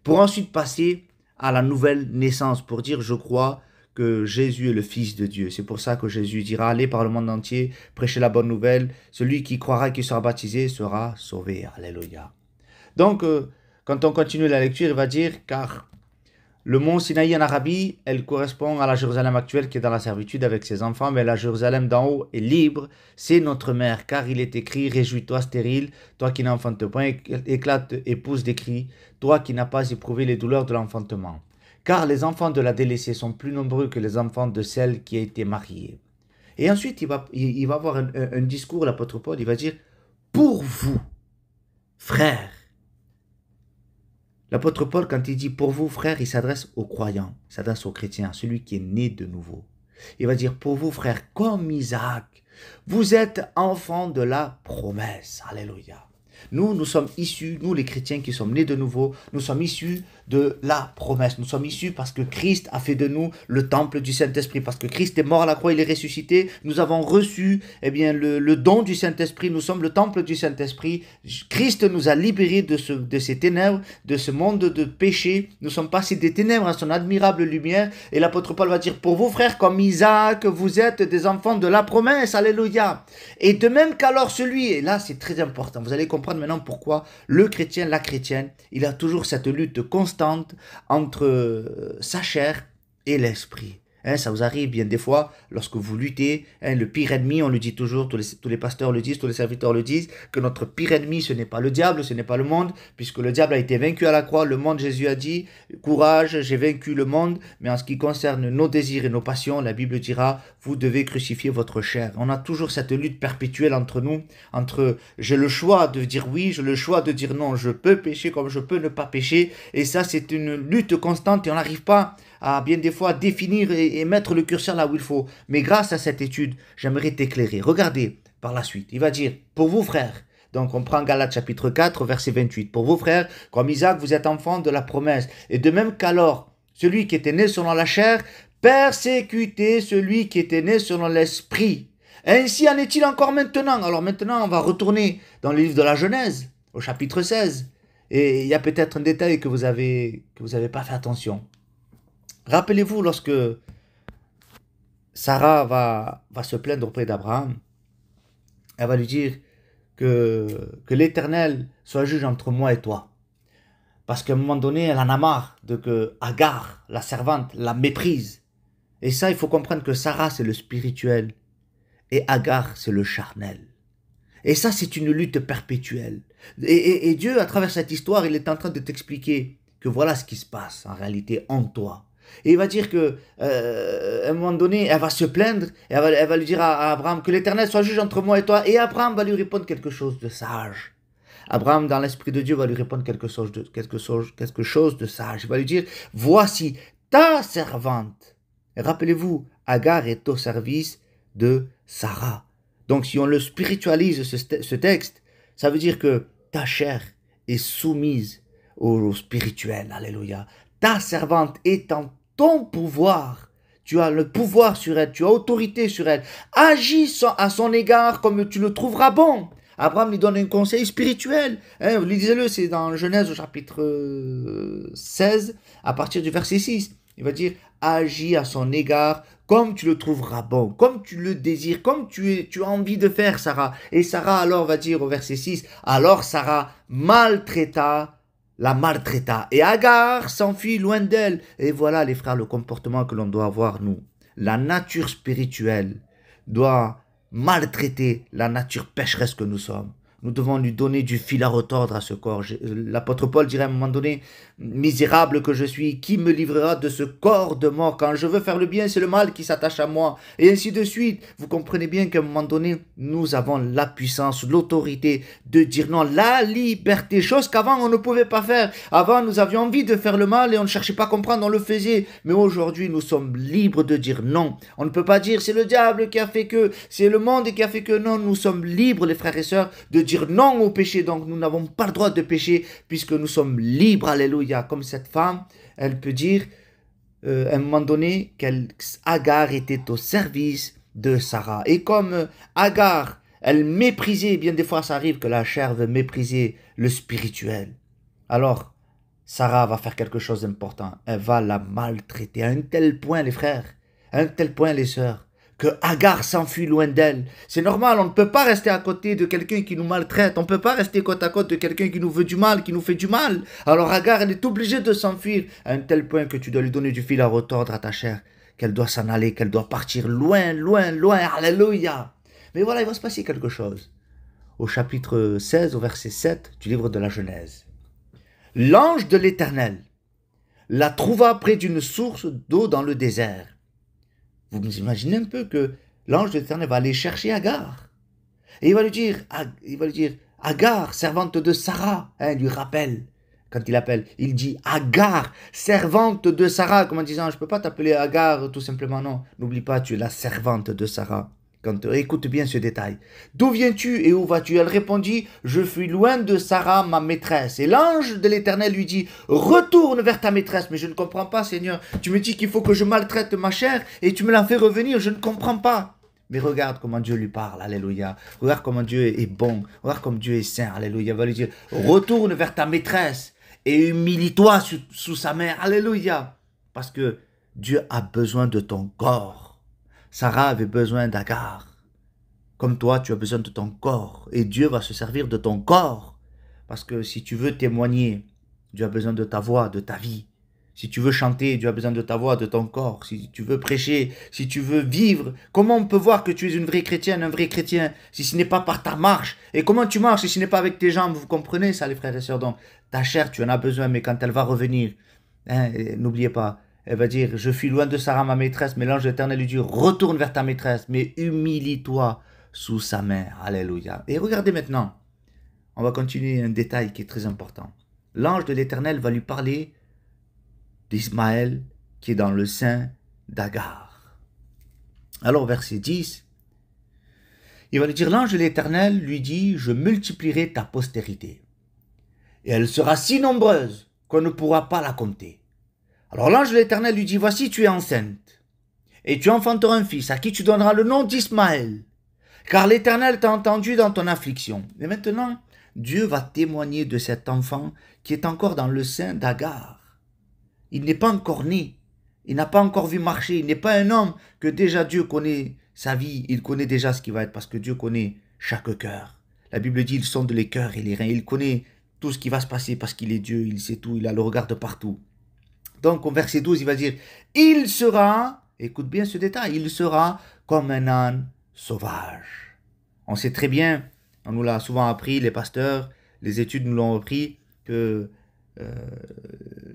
Pour ensuite passer à la nouvelle naissance, pour dire « je crois que Jésus est le Fils de Dieu ». C'est pour ça que Jésus dira « allez par le monde entier, prêchez la bonne nouvelle, celui qui croira et qui sera baptisé sera sauvé ». Alléluia. Donc, quand on continue la lecture, il va dire « car le mont Sinaï en Arabie, elle correspond à la Jérusalem actuelle qui est dans la servitude avec ses enfants, mais la Jérusalem d'en haut est libre, c'est notre mère, car il est écrit, réjouis-toi stérile, toi qui n'enfantes point, éclate et pousse des cris, toi qui n'as pas éprouvé les douleurs de l'enfantement. Car les enfants de la délaissée sont plus nombreux que les enfants de celle qui a été mariée. Et ensuite, il va avoir un discours, l'apôtre Paul, il va dire, pour vous, frères. L'apôtre Paul, quand il dit « pour vous, frères », il s'adresse aux croyants, il s'adresse aux chrétiens, à celui qui est né de nouveau. Il va dire « pour vous, frères, comme Isaac, vous êtes enfants de la promesse. » Alléluia. Nous sommes issus, nous les chrétiens qui sommes nés de nouveau, nous sommes issus de la promesse. Nous sommes issus parce que Christ a fait de nous le temple du Saint-Esprit. Parce que Christ est mort à la croix, il est ressuscité. Nous avons reçu le don du Saint-Esprit. Nous sommes le temple du Saint-Esprit. Christ nous a libérés de ces ténèbres, de ce monde de péché. Nous sommes passés des ténèbres à son admirable lumière. Et l'apôtre Paul va dire, pour vous frères, comme Isaac, vous êtes des enfants de la promesse. Alléluia. Et de même qu'alors celui, et là c'est très important, vous allez comprendre maintenant pourquoi le chrétien, la chrétienne, il a toujours cette lutte constante entre sa chair et l'esprit. Ça vous arrive bien des fois, lorsque vous luttez, le pire ennemi, on le dit toujours, tous les pasteurs le disent, tous les serviteurs le disent, que notre pire ennemi, ce n'est pas le diable, ce n'est pas le monde, puisque le diable a été vaincu à la croix, le monde, Jésus a dit, courage, j'ai vaincu le monde, mais en ce qui concerne nos désirs et nos passions, la Bible dira, vous devez crucifier votre chair. On a toujours cette lutte perpétuelle entre nous, entre j'ai le choix de dire oui, j'ai le choix de dire non, je peux pécher comme je peux ne pas pécher, et ça c'est une lutte constante et on n'arrive pas à bien des fois définir et mettre le curseur là où il faut. Mais grâce à cette étude, j'aimerais t'éclairer. Regardez par la suite. Il va dire, pour vous frères, donc on prend Galates chapitre 4, verset 28. Pour vous frères, comme Isaac, vous êtes enfants de la promesse. Et de même qu'alors, celui qui était né selon la chair, persécutait celui qui était né selon l'esprit. Ainsi en est-il encore maintenant. Alors maintenant, on va retourner dans le livre de la Genèse, au chapitre 16. Et il y a peut-être un détail que vous avez pas fait attention. Rappelez-vous lorsque Sarah va se plaindre auprès d'Abraham, elle va lui dire que l'Éternel soit juge entre moi et toi. Parce qu'à un moment donné, elle en a marre de que Agar, la servante, la méprise. Et ça, il faut comprendre que Sarah, c'est le spirituel et Agar, c'est le charnel. Et ça, c'est une lutte perpétuelle. Et Dieu, à travers cette histoire, il est en train de t'expliquer que voilà ce qui se passe en réalité en toi. Et il va dire que à un moment donné, elle va se plaindre, et elle va lui dire à Abraham que l'Éternel soit juge entre moi et toi. Et Abraham va lui répondre quelque chose de sage. Abraham, dans l'esprit de Dieu, va lui répondre quelque chose de sage. Il va lui dire, voici ta servante. Et rappelez-vous, Agar est au service de Sarah. Donc si on le spiritualise, ce texte, ça veut dire que ta chair est soumise au spirituel. Alléluia. Ta servante est en ton pouvoir. Tu as le pouvoir sur elle, tu as autorité sur elle. Agis à son égard comme tu le trouveras bon. Abraham lui donne un conseil spirituel. Lisez-le, c'est dans Genèse au chapitre 16, à partir du verset 6. Il va dire, agis à son égard comme tu le trouveras bon, comme tu le désires, comme tu as envie de faire, Sarah. Et Sarah alors va dire au verset 6, alors Sarah la maltraita. Et Agar s'enfuit loin d'elle. Et voilà, les frères, le comportement que l'on doit avoir, nous. La nature spirituelle doit maltraiter la nature pécheresse que nous sommes. nous devons lui donner du fil à retordre à ce corps. L'apôtre Paul dirait à un moment donné, misérable que je suis, qui me livrera de ce corps de mort? Quand je veux faire le bien, c'est le mal qui s'attache à moi. Et ainsi de suite. Vous comprenez bien qu'à un moment donné, nous avons la puissance, l'autorité de dire non, la liberté, chose qu'avant on ne pouvait pas faire. Avant, nous avions envie de faire le mal et on ne cherchait pas à comprendre, on le faisait. Mais aujourd'hui, nous sommes libres de dire non. On ne peut pas dire c'est le diable qui a fait que, c'est le monde qui a fait que. Non, nous sommes libres, les frères et sœurs, de dire non au péché. Donc nous n'avons pas le droit de pécher puisque nous sommes libres. Alléluia. Comme cette femme, elle peut dire à un moment donné qu'Agar était au service de Sarah. Et comme Agar, elle méprisait, bien des fois ça arrive que la chair veut mépriser le spirituel. Alors, Sarah va faire quelque chose d'important. Elle va la maltraiter à un tel point, les frères, à un tel point, les sœurs, que Agar s'enfuit loin d'elle. C'est normal, on ne peut pas rester à côté de quelqu'un qui nous maltraite. On ne peut pas rester côte à côte de quelqu'un qui nous veut du mal, qui nous fait du mal. Alors Agar, elle est obligée de s'enfuir à un tel point que tu dois lui donner du fil à retordre à ta chair, qu'elle doit s'en aller, qu'elle doit partir loin, loin, loin. Alléluia. Mais voilà, il va se passer quelque chose. Au chapitre 16, au verset 7 du livre de la Genèse. L'ange de l'Éternel la trouva près d'une source d'eau dans le désert. Vous vous imaginez un peu que l'ange de l'Éternel va aller chercher Agar. Et il va lui dire, Agar, servante de Sarah, il lui rappelle, quand il appelle, il dit Agar, servante de Sarah, comme en disant, je ne peux pas t'appeler Agar tout simplement, non. N'oublie pas, tu es la servante de Sarah. Écoute bien ce détail. D'où viens-tu et où vas-tu? Elle répondit, je fuis loin de Sarah, ma maîtresse. Et l'ange de l'Éternel lui dit, retourne vers ta maîtresse. Mais je ne comprends pas, Seigneur. Tu me dis qu'il faut que je maltraite ma chair et tu me la fais revenir. Je ne comprends pas. Mais regarde comment Dieu lui parle, alléluia. Regarde comment Dieu est bon. Regarde comme Dieu est saint, alléluia. Il va lui dire, retourne vers ta maîtresse et humilie-toi sous sa main, alléluia. Parce que Dieu a besoin de ton corps. Sarah avait besoin d'Agar. Comme toi, tu as besoin de ton corps. Et Dieu va se servir de ton corps. Parce que si tu veux témoigner, Dieu a besoin de ta voix, de ta vie. Si tu veux chanter, Dieu a besoin de ta voix, de ton corps. Si tu veux prêcher, si tu veux vivre, comment on peut voir que tu es une vraie chrétienne, un vrai chrétien, si ce n'est pas par ta marche? Et comment tu marches si ce n'est pas avec tes jambes? Vous comprenez ça, les frères et sœurs? Donc, ta chair, tu en as besoin, mais quand elle va revenir, n'oubliez pas, elle va dire, je fuis loin de Sarah, ma maîtresse, mais l'ange de l'Éternel lui dit, retourne vers ta maîtresse, mais humilie-toi sous sa main. Alléluia. Et regardez maintenant, on va continuer un détail qui est très important. L'ange de l'Éternel va lui parler d'Ismaël qui est dans le sein d'Agar. Alors, verset 10, il va lui dire, l'ange de l'Éternel lui dit, je multiplierai ta postérité, et elle sera si nombreuse qu'on ne pourra pas la compter. Alors l'ange de l'Éternel lui dit, voici tu es enceinte, et tu enfanteras un fils, à qui tu donneras le nom d'Ismaël, car l'Éternel t'a entendu dans ton affliction. Et maintenant, Dieu va témoigner de cet enfant qui est encore dans le sein d'Agar. Il n'est pas encore né, il n'a pas encore vu marcher, il n'est pas un homme que déjà Dieu connaît sa vie, il connaît déjà ce qui va être, parce que Dieu connaît chaque cœur. La Bible dit, il sonde les cœurs et les reins, il connaît tout ce qui va se passer parce qu'il est Dieu, il sait tout, il a le regard de partout. Donc, au verset 12, il va dire, il sera, écoute bien ce détail, il sera comme un âne sauvage. On sait très bien, on nous l'a souvent appris, les pasteurs, les études nous l'ont appris, que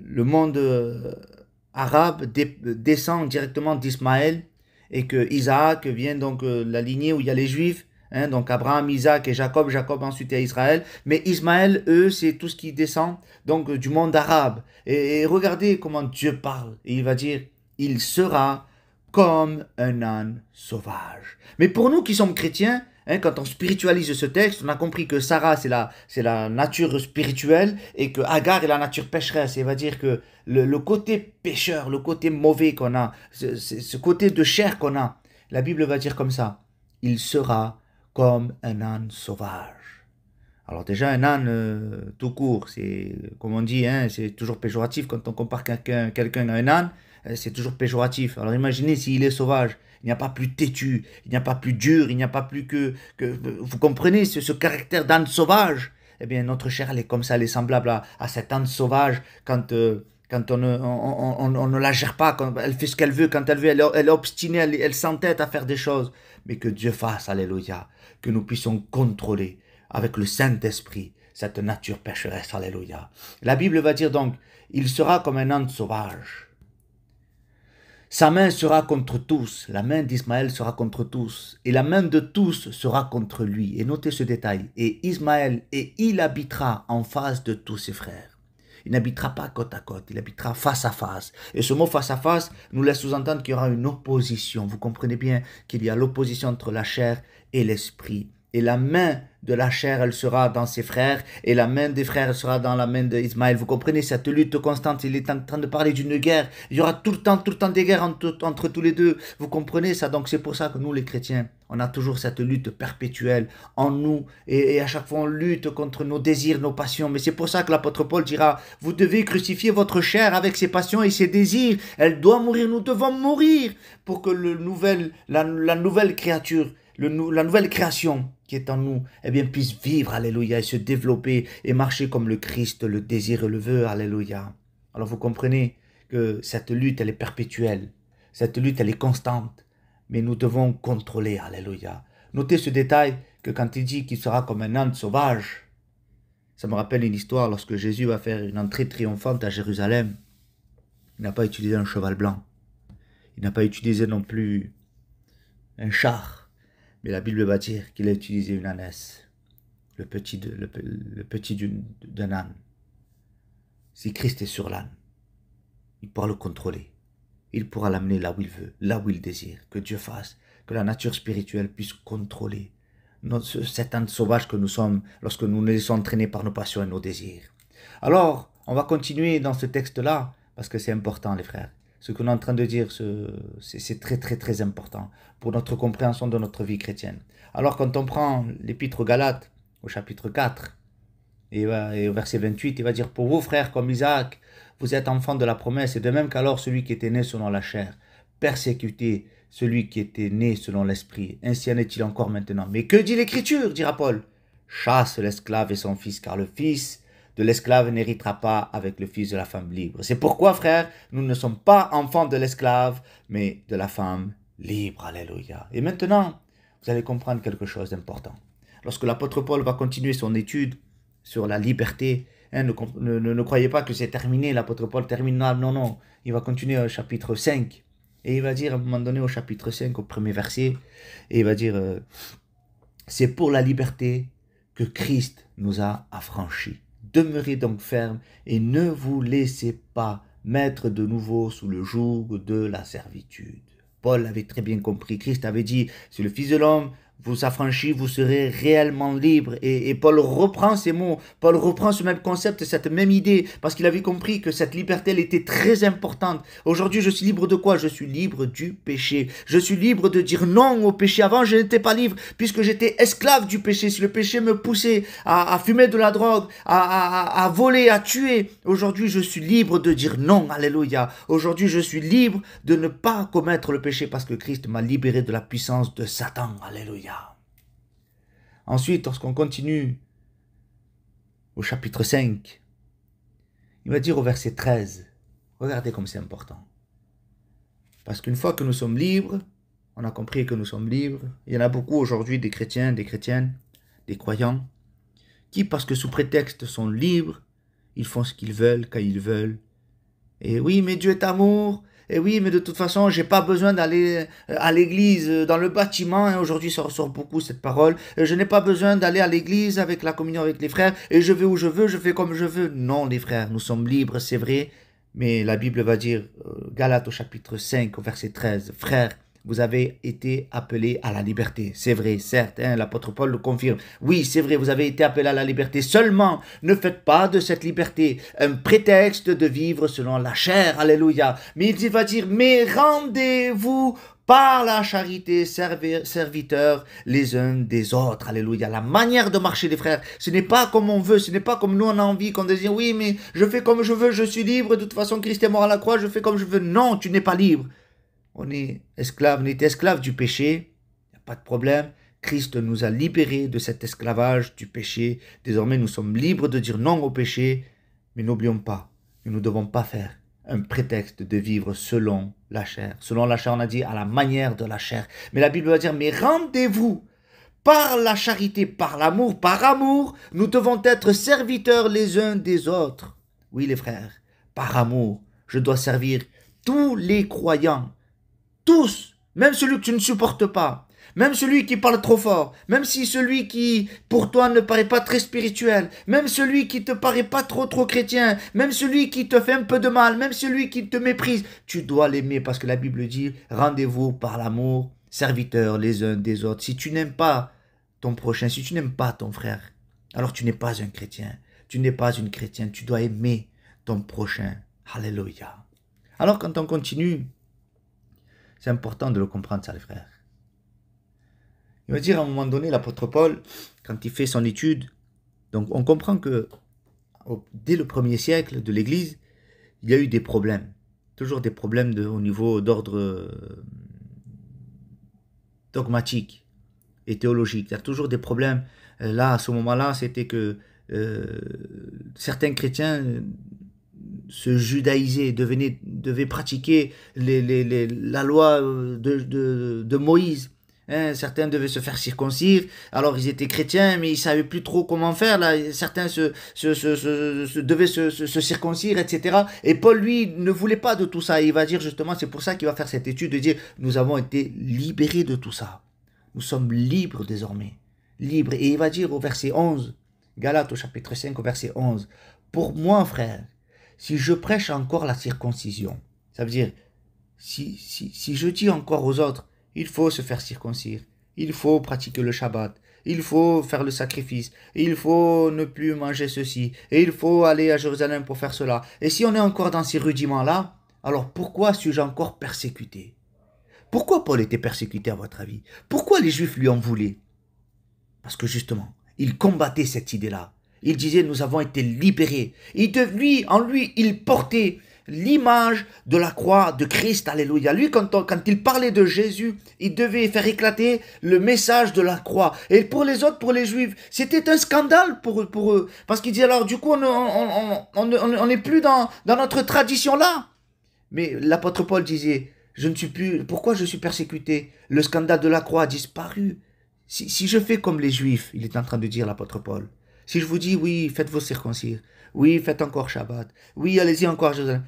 le monde arabe descend directement d'Ismaël et que Isaac vient donc la lignée où il y a les Juifs, donc Abraham, Isaac et Jacob, Jacob ensuite est Israël, mais Ismaël, eux, c'est tout ce qui descend donc du monde arabe. Et regardez comment Dieu parle, et il va dire, il sera comme un âne sauvage. Mais pour nous qui sommes chrétiens, quand on spiritualise ce texte, on a compris que Sarah, c'est la nature spirituelle et que Agar est la nature pécheresse. Il va dire que le côté pécheur, le côté mauvais qu'on a, ce côté de chair qu'on a, la Bible va dire comme ça, il sera comme un âne sauvage. Alors déjà, un âne tout court, c'est comme on dit, c'est toujours péjoratif quand on compare quelqu'un à un âne, c'est toujours péjoratif. Alors imaginez s'il est sauvage. Il n'y a pas plus têtu, il n'y a pas plus dur, il n'y a pas plus que vous comprenez ce caractère d'âne sauvage. Eh bien, notre chair, elle est comme ça, elle est semblable à cet âne sauvage quand on ne la gère pas, quand elle fait ce qu'elle veut, quand elle veut, elle est obstinée, elle s'entête à faire des choses. Mais que Dieu fasse, alléluia, que nous puissions contrôler. avec le Saint-Esprit, cette nature pécheresse. Alléluia. La Bible va dire donc, il sera comme un âne sauvage. Sa main sera contre tous, la main d'Ismaël sera contre tous, et la main de tous sera contre lui. Et notez ce détail, et Ismaël, et il habitera en face de tous ses frères. Il n'habitera pas côte à côte, il habitera face à face. Et ce mot face à face nous laisse sous-entendre qu'il y aura une opposition. Vous comprenez bien qu'il y a l'opposition entre la chair et l'esprit. Et la main de la chair, elle sera dans ses frères, et la main des frères sera dans la main d'Ismaël. Vous comprenez cette lutte constante, il est en train de parler d'une guerre. Il y aura tout le temps des guerres entre tous les deux. Vous comprenez ça? Donc c'est pour ça que nous, les chrétiens, on a toujours cette lutte perpétuelle en nous, et à chaque fois on lutte contre nos désirs, nos passions. Mais c'est pour ça que l'apôtre Paul dira, vous devez crucifier votre chair avec ses passions et ses désirs. Elle doit mourir, nous devons mourir pour que la nouvelle créature, la nouvelle création qui est en nous, eh bien, puisse vivre, alléluia, et se développer et marcher comme le Christ le désire et le veut, alléluia. Alors vous comprenez que cette lutte, elle est perpétuelle, cette lutte, elle est constante, mais nous devons contrôler, alléluia. Notez ce détail que quand il dit qu'il sera comme un âne sauvage, ça me rappelle une histoire lorsque Jésus va faire une entrée triomphante à Jérusalem. Il n'a pas utilisé un cheval blanc, il n'a pas utilisé non plus un char. Mais la Bible va dire qu'il a utilisé une ânesse, le petit d'un âne. Si Christ est sur l'âne, il pourra le contrôler. Il pourra l'amener là où il veut, là où il désire. Que Dieu fasse, que la nature spirituelle puisse contrôler cet âne sauvage que nous sommes lorsque nous nous laissons entraîner par nos passions et nos désirs. Alors, on va continuer dans ce texte-là, parce que c'est important, les frères. Ce qu'on est en train de dire, c'est très important pour notre compréhension de notre vie chrétienne. Alors quand on prend l'épître aux Galates, au chapitre 4, et au verset 28, il va dire « Pour vous, frères, comme Isaac, vous êtes enfants de la promesse, et de même qu'alors celui qui était né selon la chair, persécutez celui qui était né selon l'esprit. Ainsi en est-il encore maintenant. Mais que dit l'Écriture, dira Paul? Chasse l'esclave et son fils, car le fils de l'esclave n'héritera pas avec le fils de la femme libre. C'est pourquoi, frères, nous ne sommes pas enfants de l'esclave, mais de la femme libre. Alléluia. Et maintenant, vous allez comprendre quelque chose d'important. Lorsque l'apôtre Paul va continuer son étude sur la liberté, ne croyez pas que c'est terminé, l'apôtre Paul terminera, non, il va continuer au chapitre 5, et il va dire à un moment donné au chapitre 5, au premier verset, et il va dire, c'est pour la liberté que Christ nous a affranchis. Demeurez donc fermes et ne vous laissez pas mettre de nouveau sous le joug de la servitude. Paul avait très bien compris. Christ avait dit, si le Fils de l'homme vous affranchit, vous serez réellement libre. Et Paul reprend ces mots, Paul reprend ce même concept, cette même idée, parce qu'il avait compris que cette liberté, elle était très importante. Aujourd'hui, je suis libre de quoi? Je suis libre du péché. Je suis libre de dire non au péché. Avant, je n'étais pas libre, puisque j'étais esclave du péché. Si le péché me poussait à fumer de la drogue, à voler, à tuer, aujourd'hui, je suis libre de dire non. Alléluia. Aujourd'hui, je suis libre de ne pas commettre le péché, parce que Christ m'a libéré de la puissance de Satan. Alléluia. Ensuite, lorsqu'on continue au chapitre 5, il va dire au verset 13, regardez comme c'est important. Parce qu'une fois que nous sommes libres, on a compris que nous sommes libres, il y en a beaucoup aujourd'hui des chrétiens, des chrétiennes, des croyants, qui parce que sous prétexte sont libres, ils font ce qu'ils veulent, quand ils veulent. Et oui, mais Dieu est amour. Et oui, mais de toute façon, j'ai pas besoin d'aller à l'église, dans le bâtiment. Hein, aujourd'hui, ça ressort beaucoup cette parole. Je n'ai pas besoin d'aller à l'église avec la communion avec les frères. Et je vais où je veux, je fais comme je veux. Non, les frères, nous sommes libres, c'est vrai. Mais la Bible va dire, Galates au chapitre 5, au verset 13, frères, vous avez été appelés à la liberté. C'est vrai, certes, hein, l'apôtre Paul le confirme. Oui, c'est vrai, vous avez été appelés à la liberté. Seulement, ne faites pas de cette liberté un prétexte de vivre selon la chair. Alléluia. Mais il va dire, mais rendez-vous par la charité serviteurs les uns des autres. Alléluia. La manière de marcher, les frères, ce n'est pas comme on veut, ce n'est pas comme nous on a envie, qu'on dise, oui, mais je fais comme je veux, je suis libre, de toute façon, Christ est mort à la croix, je fais comme je veux. Non, tu n'es pas libre. On est esclave du péché, il n'y a pas de problème. Christ nous a libérés de cet esclavage du péché. Désormais, nous sommes libres de dire non au péché, mais n'oublions pas que nous ne devons pas faire un prétexte de vivre selon la chair. Selon la chair, on a dit à la manière de la chair. Mais la Bible va dire, mais rendez-vous par la charité, par l'amour, par amour, nous devons être serviteurs les uns des autres. Oui, les frères, par amour, je dois servir tous les croyants, tous, même celui que tu ne supportes pas, même celui qui parle trop fort, même si celui qui, pour toi, ne paraît pas très spirituel, même celui qui te paraît pas trop chrétien, même celui qui te fait un peu de mal, même celui qui te méprise, tu dois l'aimer parce que la Bible dit, rendez-vous par l'amour, serviteurs les uns des autres. Si tu n'aimes pas ton prochain, si tu n'aimes pas ton frère, alors tu n'es pas un chrétien, tu n'es pas une chrétienne, tu dois aimer ton prochain. Alléluia. Alors quand on continue, c'est important de le comprendre ça les frères. Il va dire à un moment donné, l'apôtre Paul, quand il fait son étude, donc on comprend que dès le premier siècle de l'Église, il y a eu des problèmes. Toujours des problèmes au niveau d'ordre dogmatique et théologique. Il y a toujours des problèmes. Là, à ce moment-là, c'était que certains chrétiens se judaïsaient, devaient pratiquer la loi de Moïse. Hein, certains devaient se faire circoncire, alors ils étaient chrétiens, mais ils ne savaient plus trop comment faire. Là. Certains devaient se circoncire, etc. Et Paul, lui, ne voulait pas de tout ça. Il va dire justement, c'est pour ça qu'il va faire cette étude, de dire, nous avons été libérés de tout ça. Nous sommes libres désormais. Libres. Et il va dire au verset 11, Galates au chapitre 5, au verset 11, pour moi, frère, si je prêche encore la circoncision, ça veut dire, si je dis encore aux autres, il faut se faire circoncire, il faut pratiquer le Shabbat, il faut faire le sacrifice, il faut ne plus manger ceci, et il faut aller à Jérusalem pour faire cela. Et si on est encore dans ces rudiments-là, alors pourquoi suis-je encore persécuté? Pourquoi Paul était persécuté à votre avis? Pourquoi les Juifs lui en voulaient? Parce que justement, il combattait cette idée-là. Il disait, nous avons été libérés. En lui, il portait l'image de la croix de Christ, alléluia. Lui, quand il parlait de Jésus, il devait faire éclater le message de la croix. Et pour les autres, pour les Juifs, c'était un scandale pour eux. Parce qu'il dit, alors du coup, on n'est plus dans notre tradition-là. Mais l'apôtre Paul disait, je ne suis plus, pourquoi je suis persécuté? Le scandale de la croix a disparu. Si je fais comme les Juifs, il est en train de dire l'apôtre Paul, si je vous dis, oui, faites vos circoncires, oui, faites encore Shabbat, oui, allez-y encore à Jérusalem,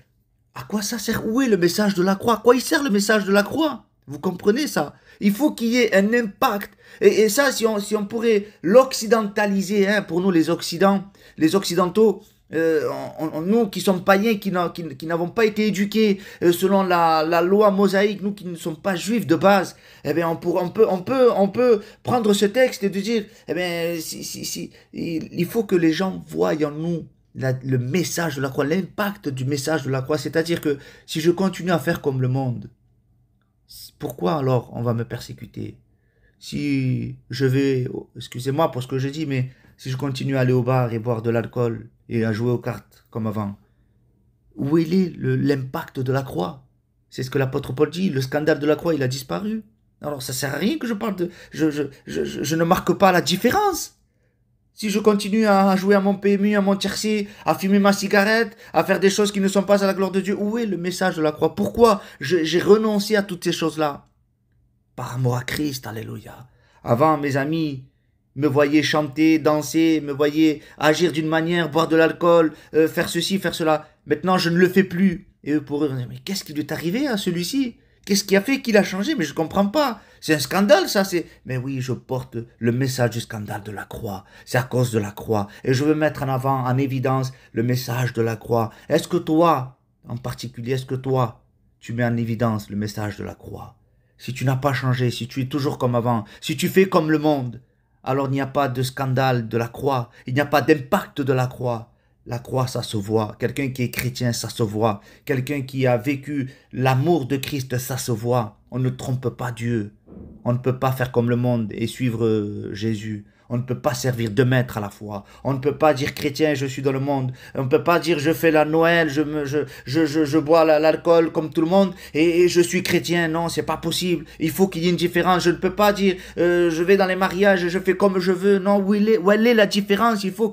à quoi ça sert? Où est le message de la croix? À quoi il sert le message de la croix? Vous comprenez ça? Il faut qu'il y ait un impact. Et ça, si on pourrait l'occidentaliser, hein, pour nous les Occidentaux, nous qui sommes païens, qui n'avons pas été éduqués selon la loi mosaïque, nous qui ne sommes pas juifs de base, eh bien on peut prendre ce texte et de dire, eh bien il faut que les gens voient en nous le message de la croix, l'impact du message de la croix. C'est-à-dire que si je continue à faire comme le monde, pourquoi alors on va me persécuter? Si je vais, excusez-moi pour ce que je dis, mais si je continue à aller au bar et boire de l'alcool et à jouer aux cartes comme avant, où est l'impact de la croix? C'est ce que l'apôtre Paul dit, le scandale de la croix, il a disparu. Alors ça sert à rien que je parle de... Je ne marque pas la différence. Si je continue à jouer à mon PMU, à mon tiercé, à fumer ma cigarette, à faire des choses qui ne sont pas à la gloire de Dieu, où est le message de la croix? Pourquoi j'ai renoncé à toutes ces choses-là? Par amour à Christ, alléluia. Avant, mes amis me voyaient chanter, danser, me voyaient agir d'une manière, boire de l'alcool, faire ceci, faire cela. Maintenant, je ne le fais plus. Et eux, pour eux, mais qu'est-ce qui lui est arrivé à celui-ci? Qu'est-ce qui a fait qu'il a changé? Mais je ne comprends pas. C'est un scandale, ça. Mais oui, je porte le message du scandale de la croix. C'est à cause de la croix. Et je veux mettre en avant, en évidence, le message de la croix. Est-ce que toi, en particulier, tu mets en évidence le message de la croix? Si tu n'as pas changé, si tu es toujours comme avant, si tu fais comme le monde, alors il n'y a pas de scandale de la croix. Il n'y a pas d'impact de la croix. La croix, ça se voit. Quelqu'un qui est chrétien, ça se voit. Quelqu'un qui a vécu l'amour de Christ, ça se voit. On ne trompe pas Dieu. On ne peut pas faire comme le monde et suivre Jésus. On ne peut pas servir deux maîtres à la fois. On ne peut pas dire chrétien, je suis dans le monde. On ne peut pas dire je fais la Noël, je bois l'alcool comme tout le monde et je suis chrétien. Non, c'est pas possible. Il faut qu'il y ait une différence. Je ne peux pas dire je vais dans les mariages et je fais comme je veux. Non, où elle est la différence? Il faut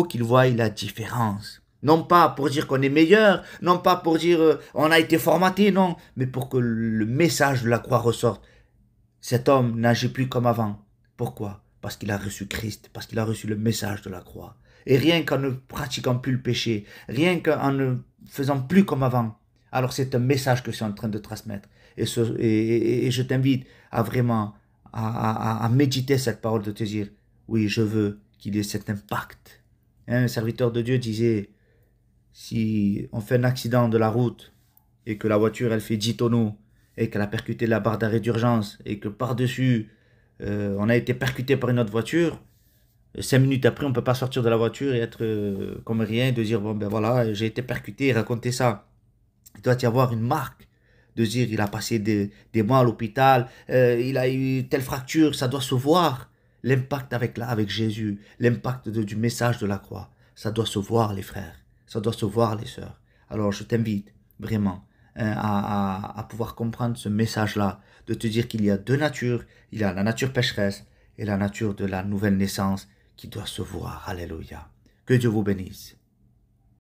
qu'il voie la différence. Non pas pour dire qu'on est meilleur, non pas pour dire on a été formaté, non, mais pour que le message de la croix ressorte. Cet homme n'agit plus comme avant. Pourquoi? Parce qu'il a reçu Christ, parce qu'il a reçu le message de la croix. Et rien qu'en ne pratiquant plus le péché, rien qu'en ne faisant plus comme avant, alors c'est un message que je suis en train de transmettre. Et je t'invite à vraiment à méditer cette parole, de te dire, oui, je veux qu'il y ait cet impact. Un serviteur de Dieu disait, si on fait un accident de la route et que la voiture elle fait 10 tonneaux et qu'elle a percuté la barre d'arrêt d'urgence et que par-dessus on a été percuté par une autre voiture, 5 minutes après on ne peut pas sortir de la voiture et être comme rien, de dire bon ben voilà j'ai été percuté et raconter ça. Il doit y avoir une marque de dire il a passé des mois à l'hôpital, il a eu telle fracture, ça doit se voir. L'impact avec Jésus, l'impact du message de la croix, ça doit se voir les frères, ça doit se voir les sœurs. Alors je t'invite vraiment à pouvoir comprendre ce message-là, de te dire qu'il y a deux natures, il y a la nature pécheresse et la nature de la nouvelle naissance qui doit se voir. Alléluia. Que Dieu vous bénisse.